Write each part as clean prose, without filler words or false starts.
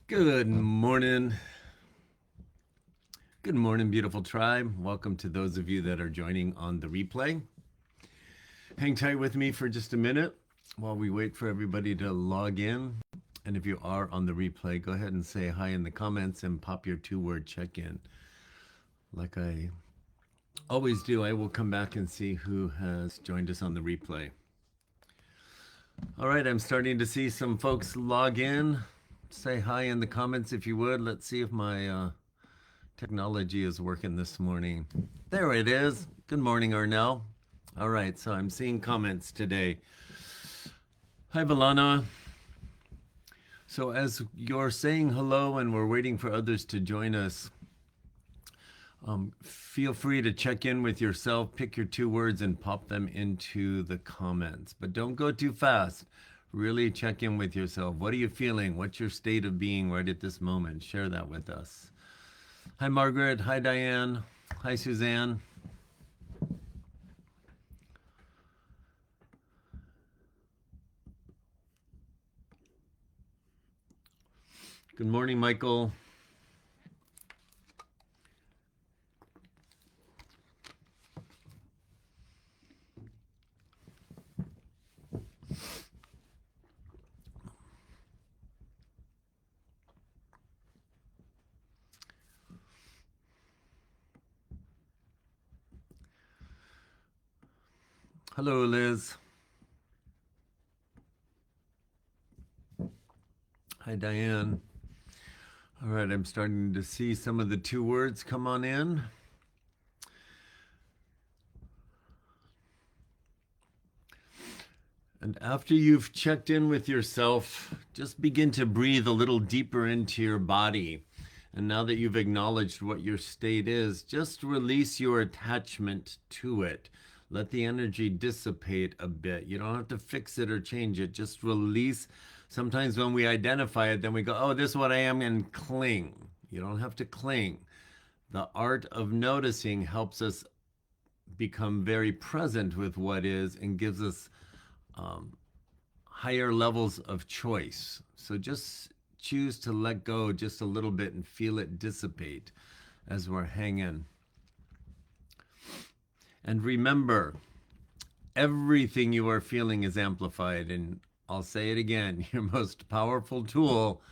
Good morning. Good morning, beautiful tribe. Welcome to those of you that are joining on the replay. Hang tight with me for just a minute while we wait for everybody to log in. And if you are on the replay, go ahead and say hi in the comments and pop your 2-word check in. Like I always do, I will come back and see who has joined us on the replay. All right, I'm starting to see some folks log in. Say hi in the comments if you would. Let's see if my technology is working this morning. There it is. Good morning, Arnell. All right, so I'm seeing comments today. Hi, Valana. So as you're saying hello and we're waiting for others to join us, feel free to check in with yourself, pick your 2 words and pop them into the comments. But don't go too fast. Really check in with yourself. What are you feeling? What's your state of being right at this moment? Share that with us. Hi, Margaret. Hi, Diane. Hi, Suzanne. Good morning, Michael. Hello, Liz. Hi, Diane. All right, I'm starting to see some of the 2 words come on in. And after you've checked in with yourself, just begin to breathe a little deeper into your body. And now that you've acknowledged what your state is, just release your attachment to it. Let the energy dissipate a bit. You don't have to fix it or change it. Just release. Sometimes when we identify it, then we go, oh, this is what I am, and cling. You don't have to cling. The art of noticing helps us become very present with what is and gives us higher levels of choice. So just choose to let go just a little bit and feel it dissipate as we're hanging. And remember, everything you are feeling is amplified. And I'll say it again, your most powerful tool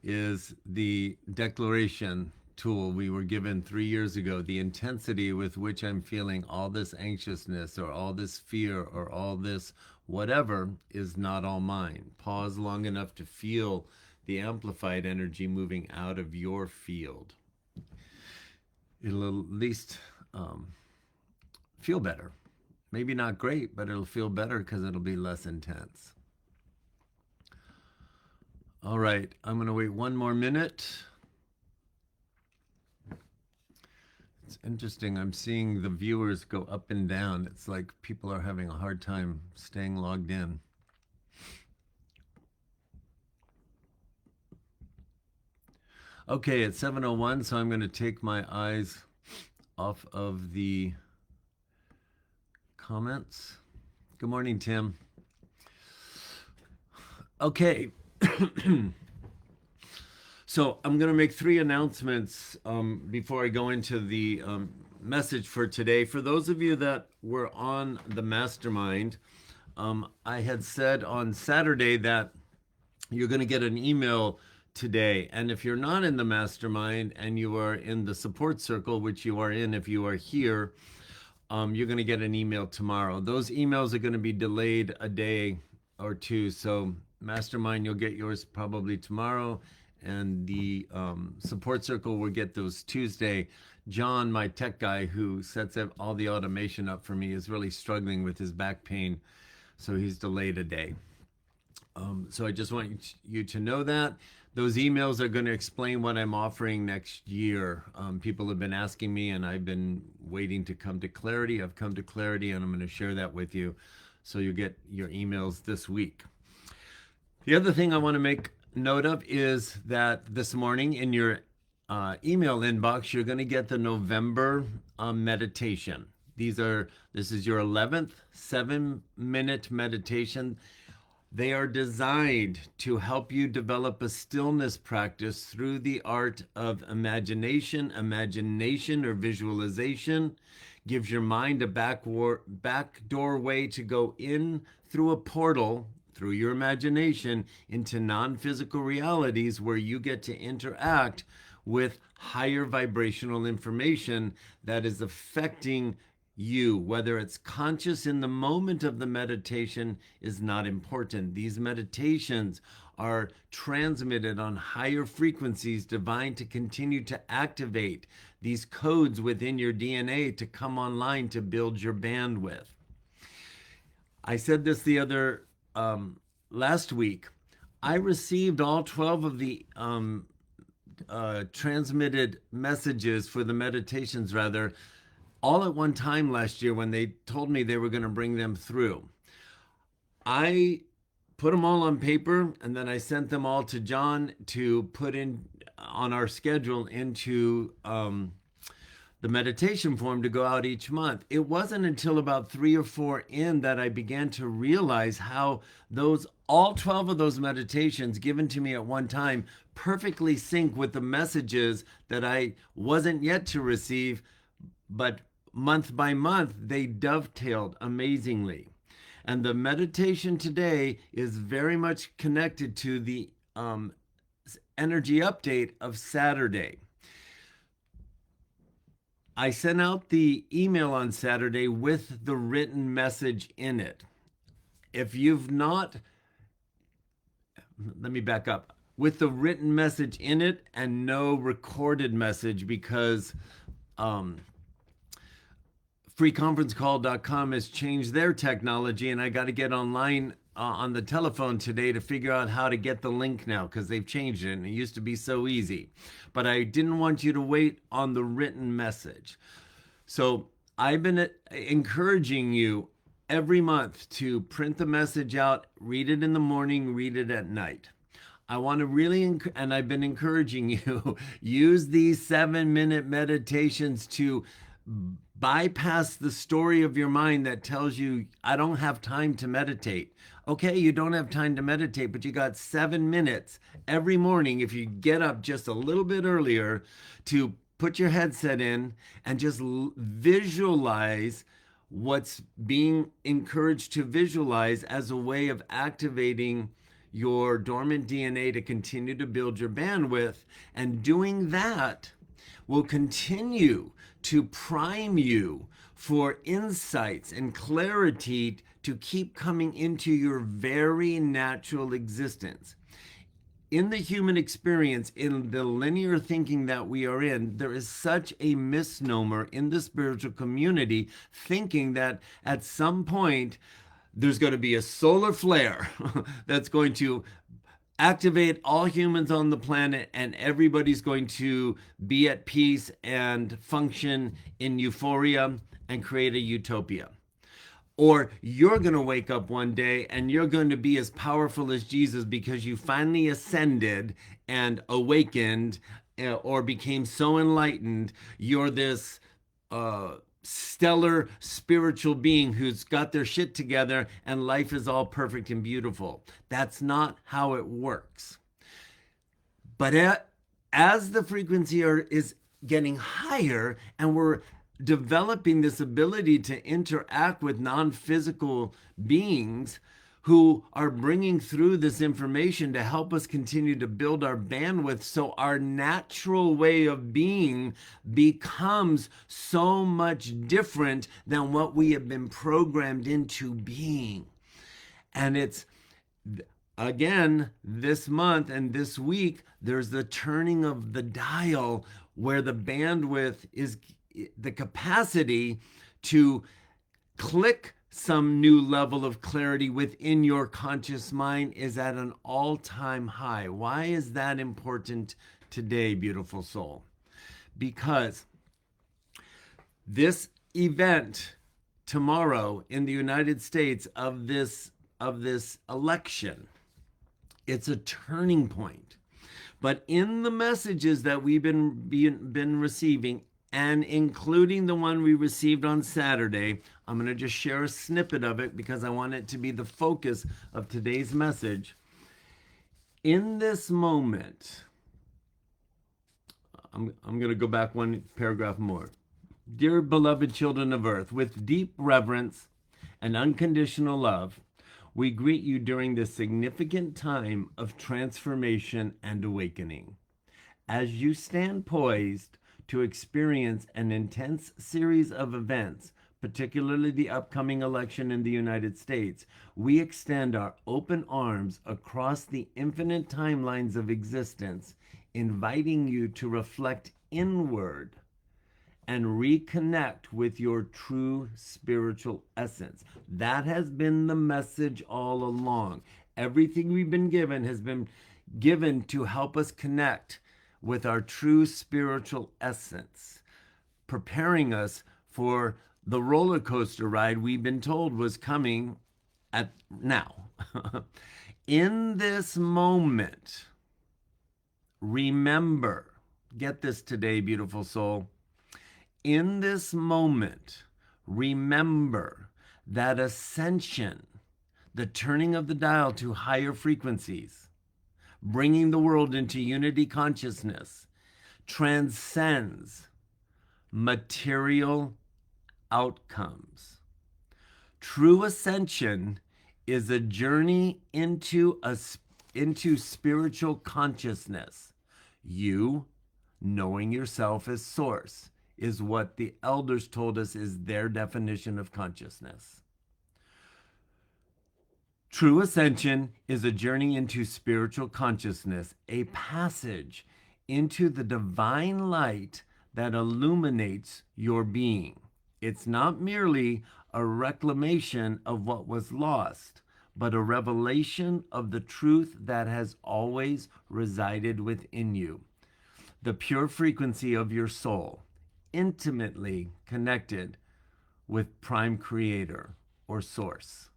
is the declaration tool we were given 3 years ago. The intensity with which I'm feeling all this anxiousness or all this fear or all this whatever is not all mine. Pause long enough to feel the amplified energy moving out of your field. It'll at least feel better. Maybe not great, but it'll feel better because it'll be less intense. All right, I'm going to wait 1 more minute. It's interesting. I'm seeing the viewers go up and down. It's like people are having a hard time staying logged in. Okay, it's 7:01, so I'm going to take my eyes off of the comments. Good morning, Tim. Okay. So I'm going to make 3 announcements before I go into the message for today. For those of you that were on the mastermind, I had said on Saturday that you're going to get an email today. And if you're not in the mastermind and you are in the support circle, which you are in if you are here, you're going to get an email tomorrow. Those emails are going to be delayed a day or 2. So mastermind, you'll get yours probably tomorrow. And the support circle will get those Tuesday. John, my tech guy who sets all the automation up for me, is really struggling with his back pain. So he's delayed a day. So I just want you to know that. Those emails are going to explain what I'm offering next year. People have been asking me, and I've been waiting to come to clarity. I've come to clarity, and I'm going to share that with you. So you'll get your emails this week. The other thing I want to make note of is that this morning in your email inbox, you're going to get the November meditation. This is your 11th 7-minute meditation. They are designed to help you develop a stillness practice through the art of imagination. Imagination or visualization gives your mind a backdoor way to go in through a portal through your imagination into non-physical realities where you get to interact with higher vibrational information that is affecting you. Whether it's conscious in the moment of the meditation is not important. These meditations are transmitted on higher frequencies designed to continue to activate these codes within your DNA to come online to build your bandwidth. I said this the other last week. I received all 12 of the transmitted messages for the meditations, rather, all at one time last year when they told me they were going to bring them through. I put them all on paper, and then I sent them all to John to put in on our schedule into the meditation form to go out each month. It wasn't until about 3 or 4 in that I began to realize how all 12 of those meditations given to me at one time perfectly sync with the messages that I wasn't yet to receive, but month by month they dovetailed amazingly. And the meditation today is very much connected to the energy update of Saturday. I sent out the email on Saturday with the written message in it. If you've not, let me back up, with the written message in it and no recorded message, because freeconferencecall.com has changed their technology, and I got to get online on the telephone today to figure out how to get the link now, because they've changed it and it used to be so easy. But I didn't want you to wait on the written message. So I've been encouraging you every month to print the message out, read it in the morning, read it at night. I want to really, and I've been encouraging you, use these 7-minute meditations to bypass the story of your mind that tells you, I don't have time to meditate. Okay, you don't have time to meditate, but you got 7 minutes every morning if you get up just a little bit earlier to put your headset in and just visualize what's being encouraged to visualize as a way of activating your dormant DNA to continue to build your bandwidth. And doing that will continue to prime you for insights and clarity to keep coming into your very natural existence. In the human experience, in the linear thinking that we are in, there is such a misnomer in the spiritual community thinking that at some point there's going to be a solar flare that's going to activate all humans on the planet and everybody's going to be at peace and function in euphoria and create a utopia. Or you're going to wake up one day and you're going to be as powerful as Jesus because you finally ascended and awakened or became so enlightened. You're this stellar spiritual being who's got their shit together and life is all perfect and beautiful. That's not how it works. But as the frequency is getting higher and we're developing this ability to interact with non-physical beings who are bringing through this information to help us continue to build our bandwidth, so our natural way of being becomes so much different than what we have been programmed into being. And it's, again, this month and this week, there's the turning of the dial where the bandwidth is, the capacity to click some new level of clarity within your conscious mind is at an all-time high. Why is that important today, beautiful soul? Because this event tomorrow in the United States of this election, it's a turning point. But in the messages that we've been receiving, and including the one we received on Saturday, I'm going to just share a snippet of it because I want it to be the focus of today's message. In this moment, I'm going to go back one paragraph more. Dear beloved children of earth, with deep reverence and unconditional love, we greet you during this significant time of transformation and awakening. As you stand poised to experience an intense series of events, particularly the upcoming election in the United States, we extend our open arms across the infinite timelines of existence, inviting you to reflect inward and reconnect with your true spiritual essence. That has been the message all along. Everything we've been given has been given to help us connect with our true spiritual essence, preparing us for the roller coaster ride we've been told was coming at now. In this moment, remember, get this today, beautiful soul. In this moment, remember that ascension, the turning of the dial to higher frequencies, bringing the world into unity consciousness, transcends material outcomes. True ascension is a journey into spiritual consciousness. You, knowing yourself as source, is what the elders told us is their definition of consciousness. True ascension is a journey into spiritual consciousness, a passage into the divine light that illuminates your being. It's not merely a reclamation of what was lost, but a revelation of the truth that has always resided within you. The pure frequency of your soul, intimately connected with Prime Creator or Source.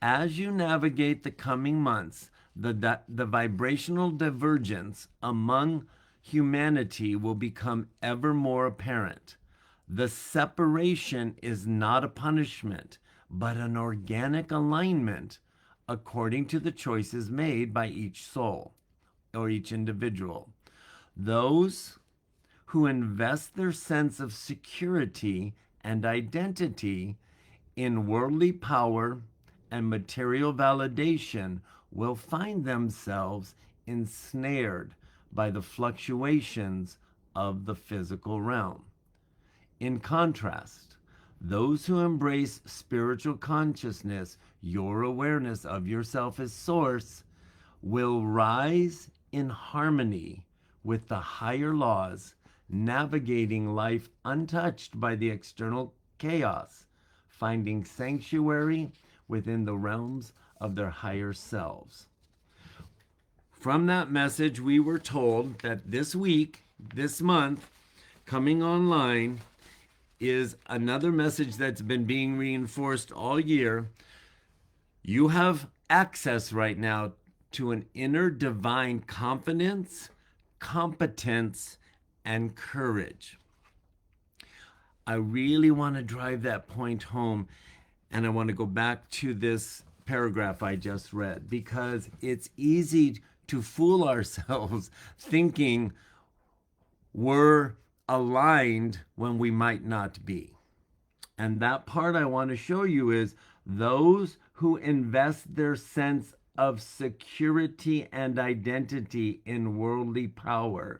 As you navigate the coming months, the vibrational divergence among humanity will become ever more apparent. The separation is not a punishment, but an organic alignment according to the choices made by each soul or each individual. Those who invest their sense of security and identity in worldly power and material validation will find themselves ensnared by the fluctuations of the physical realm. In contrast, those who embrace spiritual consciousness, your awareness of yourself as source, will rise in harmony with the higher laws, navigating life untouched by the external chaos, finding sanctuary within the realms of their higher selves. From that message, we were told that this week, this month, coming online, is another message that's been being reinforced all year. You have access right now to an inner divine confidence, competence, and courage. I really want to drive that point home, and I want to go back to this paragraph I just read because it's easy to fool ourselves thinking we're aligned when we might not be. And that part I want to show you is those who invest their sense of security and identity in worldly power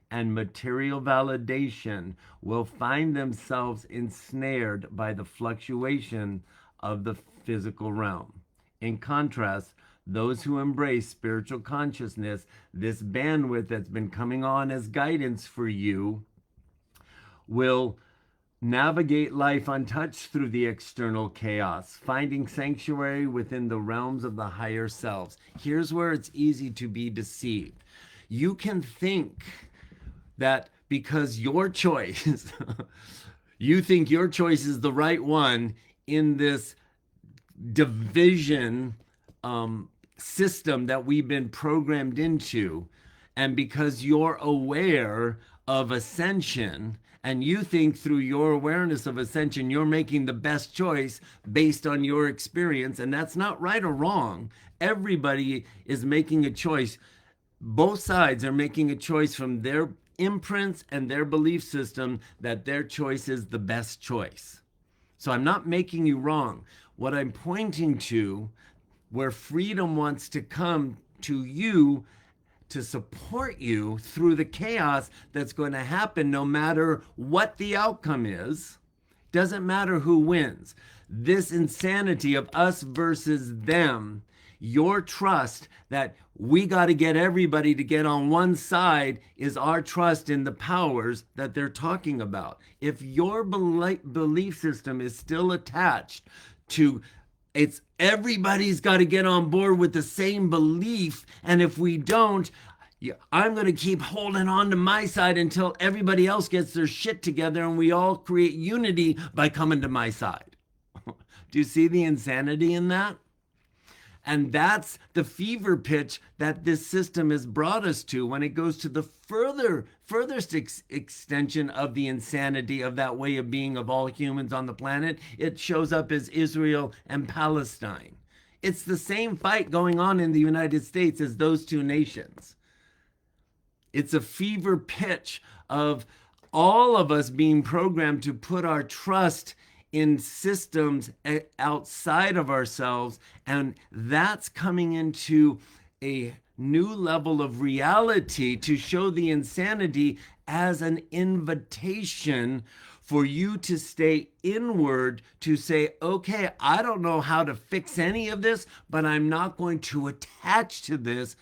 and material validation will find themselves ensnared by the fluctuation of the physical realm. In contrast, those who embrace spiritual consciousness, this bandwidth that's been coming on as guidance for you, will navigate life untouched through the external chaos, finding sanctuary within the realms of the higher selves. Here's where it's easy to be deceived. You can think that because your choice, you think your choice is the right one in this division system that we've been programmed into, and because you're aware of ascension And you think through your awareness of ascension, you're making the best choice based on your experience. And that's not right or wrong. Everybody is making a choice. Both sides are making a choice from their imprints and their belief system that their choice is the best choice. So I'm not making you wrong. What I'm pointing to, where freedom wants to come to you to support you through the chaos that's going to happen no matter what the outcome is, doesn't matter who wins. This insanity of us versus them, your trust that we got to get everybody to get on one side is our trust in the powers that they're talking about. If your belief system is still attached to it's everybody's got to get on board with the same belief, and if we don't, I'm going to keep holding on to my side until everybody else gets their shit together and we all create unity by coming to my side. Do you see the insanity in that? And that's the fever pitch that this system has brought us to when it goes to the furthest extension of the insanity of that way of being of all humans on the planet. It shows up as Israel and Palestine. It's the same fight going on in the United States as those two nations. It's a fever pitch of all of us being programmed to put our trust in systems outside of ourselves, and that's coming into a new level of reality to show the insanity as an invitation for you to stay inward, to say, okay, I don't know how to fix any of this, but I'm not going to attach to this.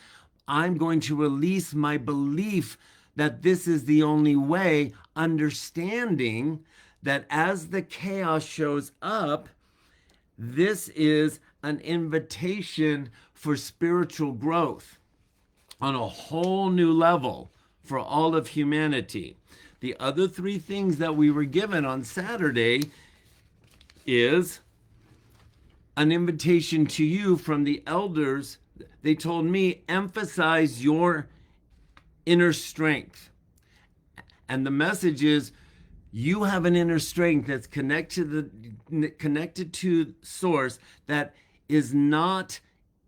I'm going to release my belief that this is the only way, understanding that as the chaos shows up, this is an invitation for spiritual growth on a whole new level for all of humanity. The other three things that we were given on Saturday is an invitation to you from the elders. They told me, emphasize your inner strength. And the message is, you have an inner strength that's connected to source, that is not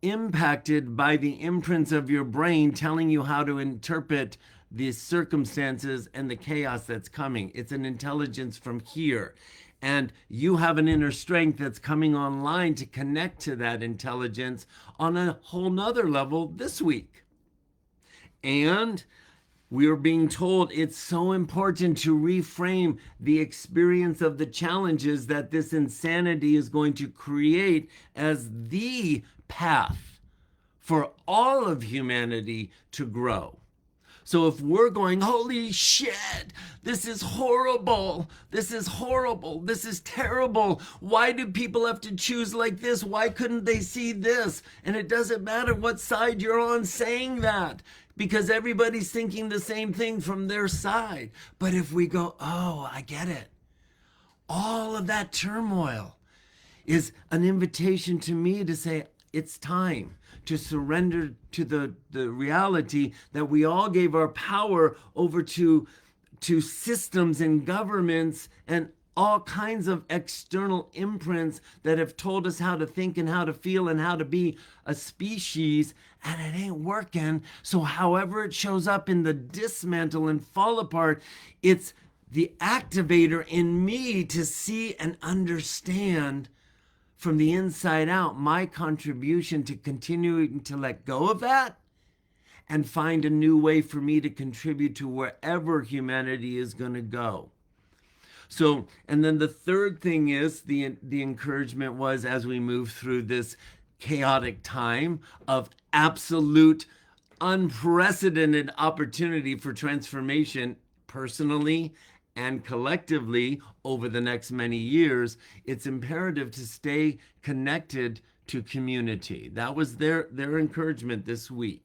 impacted by the imprints of your brain telling you how to interpret the circumstances and the chaos that's coming. It's an intelligence from here. And you have an inner strength that's coming online to connect to that intelligence on a whole nother level this week. And we are being told it's so important to reframe the experience of the challenges that this insanity is going to create as the path for all of humanity to grow. So if we're going, holy shit, this is horrible, this is horrible, this is terrible, why do people have to choose like this? Why couldn't they see this? And it doesn't matter what side you're on saying that, because everybody's thinking the same thing from their side. But if we go, oh, I get it. All of that turmoil is an invitation to me to say, it's time to surrender to the reality that we all gave our power over to systems and governments and all kinds of external imprints that have told us how to think and how to feel and how to be a species, and it ain't working. So however it shows up in the dismantle and fall apart, it's the activator in me to see and understand from the inside out my contribution to continuing to let go of that and find a new way for me to contribute to wherever humanity is going to go. So, and then the third thing is the encouragement was, as we move through this chaotic time of absolute unprecedented opportunity for transformation personally and collectively over the next many years, it's imperative to stay connected to community. That was their encouragement this week.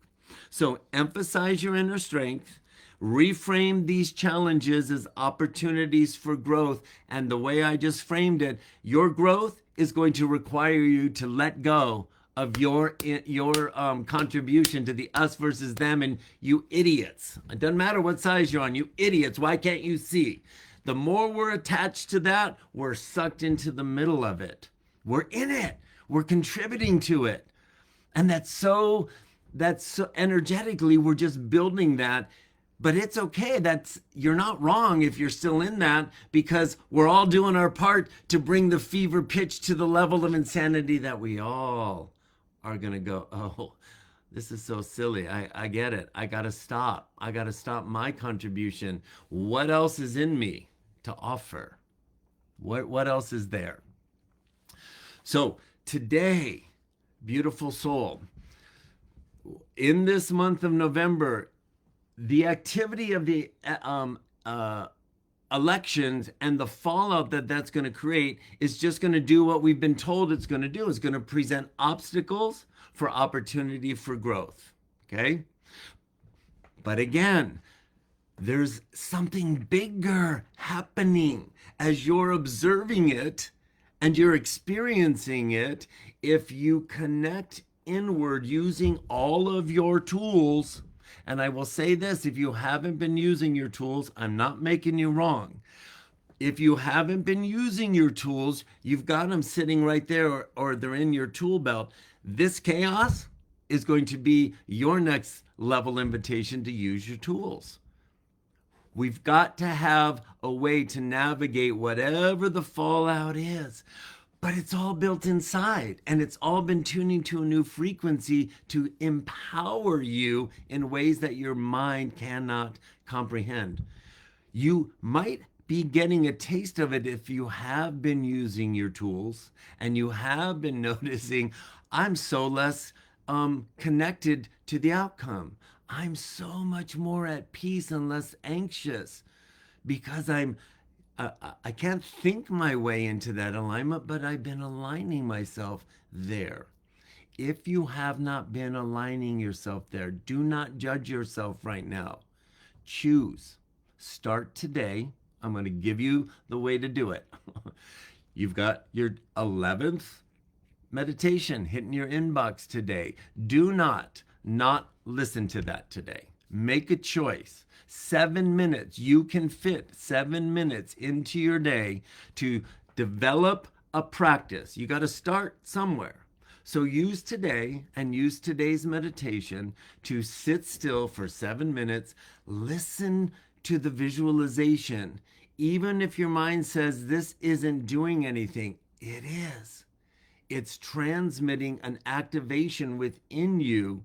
So emphasize your inner strength, reframe these challenges as opportunities for growth. And the way I just framed it, your growth is going to require you to let go of your contribution to the us versus them and you idiots. It doesn't matter what size you're on, you idiots. Why can't you see? The more we're attached to that, we're sucked into the middle of it. We're in it. We're contributing to it. And that's so energetically, we're just building that. But it's okay. You're not wrong if you're still in that, because we're all doing our part to bring the fever pitch to the level of insanity that we all are going to go, oh, this is so silly. I get it. I got to stop. I got to stop my contribution. What else is in me to offer? What else is there? So today, beautiful soul, in this month of November, the activity of the elections and the fallout that that's going to create is just going to do what we've been told it's going to do. It's going to present obstacles for opportunity for growth. Okay? But again, there's something bigger happening as you're observing it and you're experiencing it. If you connect inward using all of your tools, and I will say this, if you haven't been using your tools, I'm not making you wrong. If you haven't been using your tools, you've got them sitting right there, or they're in your tool belt. This chaos is going to be your next level invitation to use your tools. We've got to have a way to navigate whatever the fallout is. But it's all built inside, and it's all been tuning to a new frequency to empower you in ways that your mind cannot comprehend. You might be getting a taste of it if you have been using your tools and you have been noticing, I'm so less connected to the outcome. I'm so much more at peace and less anxious because I can't think my way into that alignment, but I've been aligning myself there. If you have not been aligning yourself there, do not judge yourself right now. Choose. Start today. I'm going to give you the way to do it. You've got your 11th meditation hitting your inbox today. Do not listen to that today. Make a choice. 7 minutes. You can fit 7 minutes into your day to develop a practice. You got to start somewhere. So use today and use today's meditation to sit still for 7 minutes. Listen to the visualization. Even if your mind says this isn't doing anything, it is. It's transmitting an activation within you,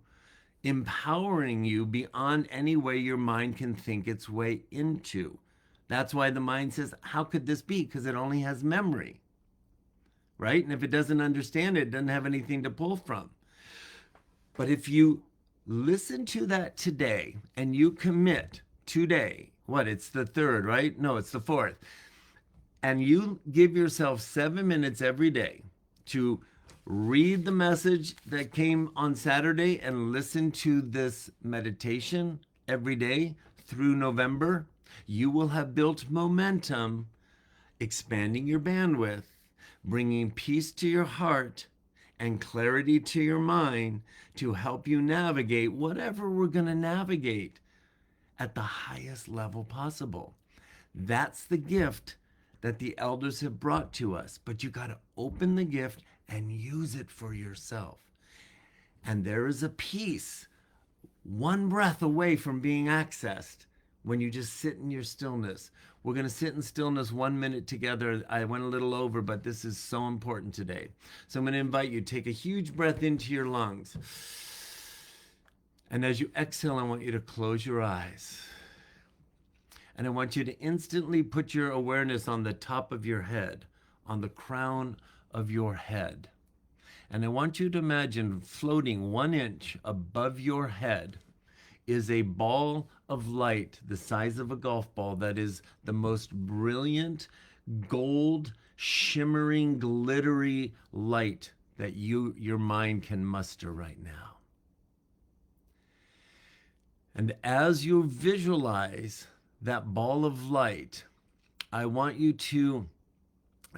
empowering you beyond any way your mind can think its way into. That's why the mind says, how could this be? Because it only has memory, right? And if it doesn't understand it, it doesn't have anything to pull from. But if you listen to that today and you commit today, it's the 3rd, right? No, it's the 4th. And you give yourself 7 minutes every day to read the message that came on Saturday and listen to this meditation every day through November, you will have built momentum, expanding your bandwidth, bringing peace to your heart and clarity to your mind to help you navigate whatever we're going to navigate at the highest level possible. That's the gift that the elders have brought to us, but you got to open the gift and use it for yourself. And there is a peace, one breath away from being accessed when you just sit in your stillness. We're going to sit in stillness 1 minute together. I went a little over, but this is so important today. So I'm going to invite you, take a huge breath into your lungs. And as you exhale, I want you to close your eyes. And I want you to instantly put your awareness on the top of your head, on the crown of your head. And I want you to imagine floating 1 inch above your head is a ball of light the size of a golf ball that is the most brilliant, gold, shimmering, glittery light that your mind can muster right now. And as you visualize that ball of light, I want you to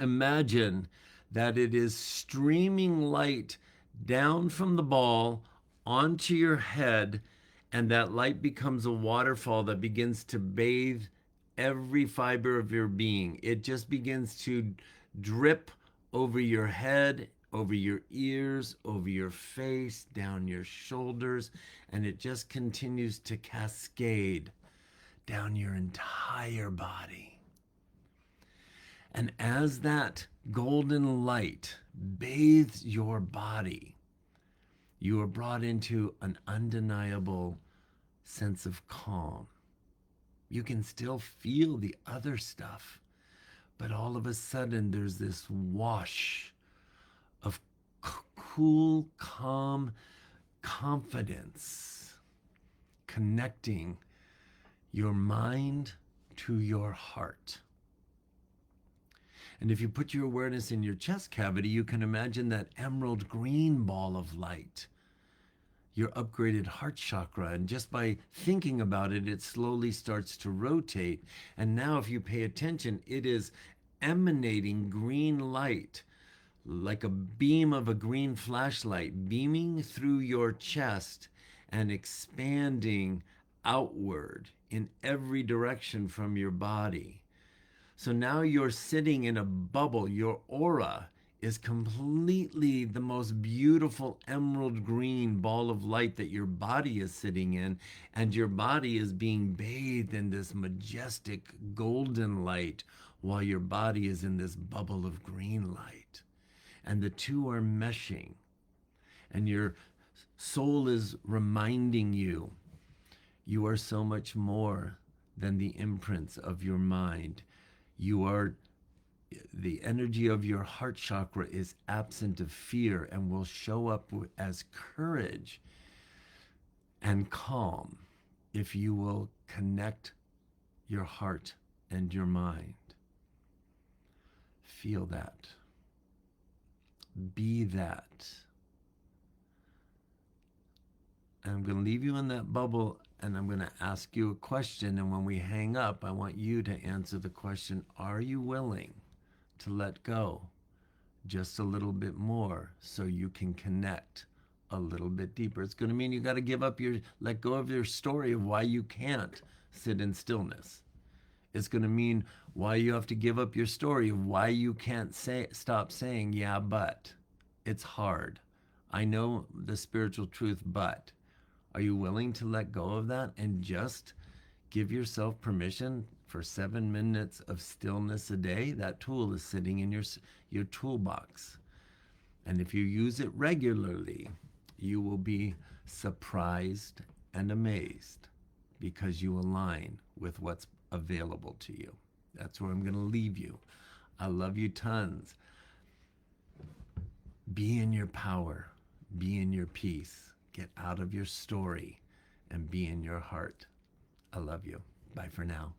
imagine that it is streaming light down from the ball onto your head, and that light becomes a waterfall that begins to bathe every fiber of your being. It just begins to drip over your head, over your ears, over your face, down your shoulders, and it just continues to cascade down your entire body. And as that golden light bathes your body, you are brought into an undeniable sense of calm. You can still feel the other stuff, but all of a sudden there's this wash of cool, calm confidence connecting your mind to your heart. And if you put your awareness in your chest cavity, you can imagine that emerald green ball of light, your upgraded heart chakra. And just by thinking about it, it slowly starts to rotate. And now, if you pay attention, it is emanating green light like a beam of a green flashlight, beaming through your chest and expanding outward in every direction from your body. So now you're sitting in a bubble. Your aura is completely the most beautiful emerald green ball of light that your body is sitting in, and your body is being bathed in this majestic golden light while your body is in this bubble of green light. And the two are meshing, and your soul is reminding you you are so much more than the imprints of your mind. You are, the energy of your heart chakra is absent of fear and will show up as courage and calm if you will connect your heart and your mind. Feel that. Be that. And I'm going to leave you in that bubble, and I'm going to ask you a question. And when we hang up, I want you to answer the question, are you willing to let go just a little bit more so you can connect a little bit deeper? It's going to mean you got to let go of your story of why you can't sit in stillness. It's going to mean why you have to give up your story of why you can't stop saying, yeah, but it's hard. I know the spiritual truth, but are you willing to let go of that and just give yourself permission for 7 minutes of stillness a day? That tool is sitting in your toolbox. And if you use it regularly, you will be surprised and amazed because you align with what's available to you. That's where I'm going to leave you. I love you tons. Be in your power. Be in your peace. Get out of your story and be in your heart. I love you. Bye for now.